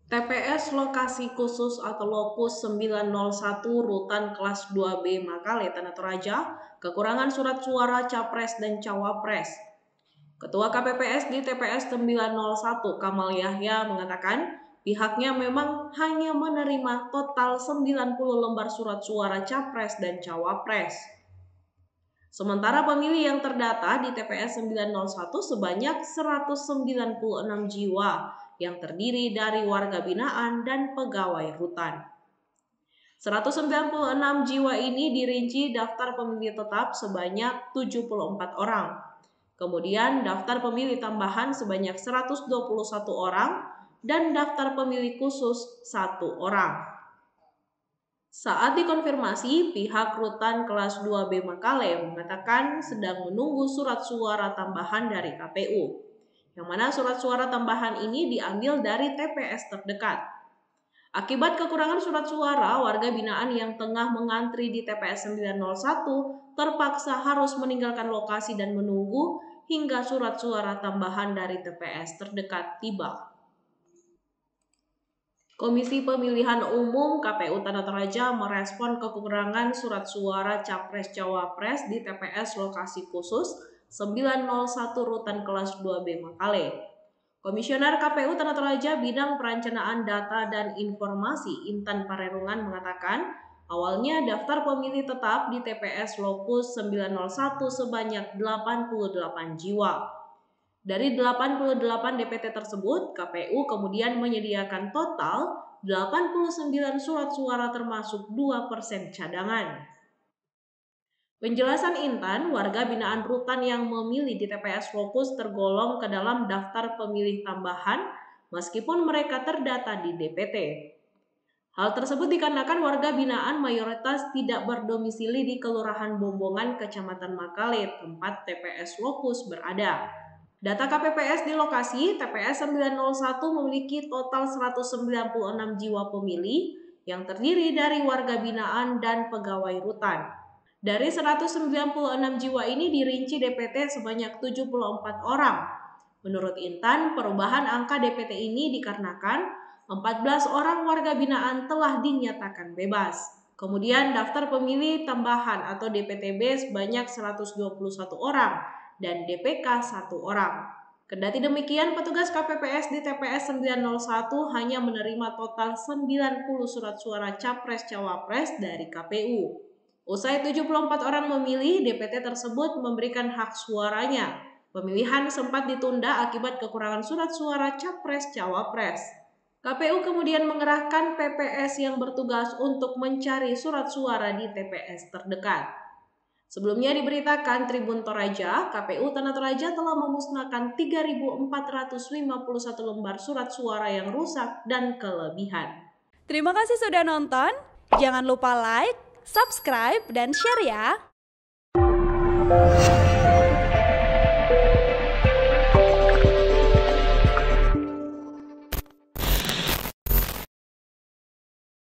TPS Lokasi Khusus atau Lokus 901 Rutan Kelas 2B Makale, Tanah Toraja, kekurangan surat suara Capres dan Cawapres. Ketua KPPS di TPS 901 Kamal Yahya mengatakan pihaknya memang hanya menerima total 90 lembar surat suara Capres dan Cawapres. Sementara pemilih yang terdata di TPS 901 sebanyak 196 jiwa yang terdiri dari warga binaan dan pegawai rutan. 196 jiwa ini dirinci daftar pemilih tetap sebanyak 74 orang. Kemudian daftar pemilih tambahan sebanyak 121 orang dan daftar pemilih khusus 1 orang. Saat dikonfirmasi, pihak Rutan Kelas 2B Makale mengatakan sedang menunggu surat suara tambahan dari KPU, yang mana surat suara tambahan ini diambil dari TPS terdekat. Akibat kekurangan surat suara, warga binaan yang tengah mengantri di TPS 901 terpaksa harus meninggalkan lokasi dan menunggu hingga surat suara tambahan dari TPS terdekat tiba. Komisi Pemilihan Umum KPU Tanah Toraja merespon kekurangan surat suara Capres-Cawapres di TPS Lokasi Khusus 901 Rutan Kelas 2B Makale. Komisioner KPU Tanah Toraja Bidang Perencanaan Data dan Informasi Intan Parerungan mengatakan, awalnya daftar pemilih tetap di TPS Lokus 901 sebanyak 88 jiwa. Dari 88 DPT tersebut, KPU kemudian menyediakan total 89 surat suara termasuk 2% cadangan. Penjelasan Intan, warga binaan rutan yang memilih di TPS Lokus tergolong ke dalam daftar pemilih tambahan meskipun mereka terdata di DPT. Hal tersebut dikarenakan warga binaan mayoritas tidak berdomisili di Kelurahan Bombongan, Kecamatan Makale, tempat TPS Lokus berada. Data KPPS di lokasi, TPS 901 memiliki total 196 jiwa pemilih yang terdiri dari warga binaan dan pegawai rutan. Dari 196 jiwa ini dirinci DPT sebanyak 74 orang. Menurut Intan, perubahan angka DPT ini dikarenakan 14 orang warga binaan telah dinyatakan bebas. Kemudian daftar pemilih tambahan atau DPTB sebanyak 121 orang dan DPK 1 orang. Kendati demikian, petugas KPPS di TPS 901 hanya menerima total 90 surat suara Capres-Cawapres dari KPU. Usai 74 orang memilih, DPT tersebut memberikan hak suaranya. Pemilihan sempat ditunda akibat kekurangan surat suara Capres-Cawapres. KPU kemudian mengerahkan PPS yang bertugas untuk mencari surat suara di TPS terdekat. Sebelumnya diberitakan Tribun Toraja, KPU Tanah Toraja telah memusnahkan 3.451 lembar surat suara yang rusak dan kelebihan. Terima kasih sudah nonton. Jangan lupa like, subscribe, dan share ya.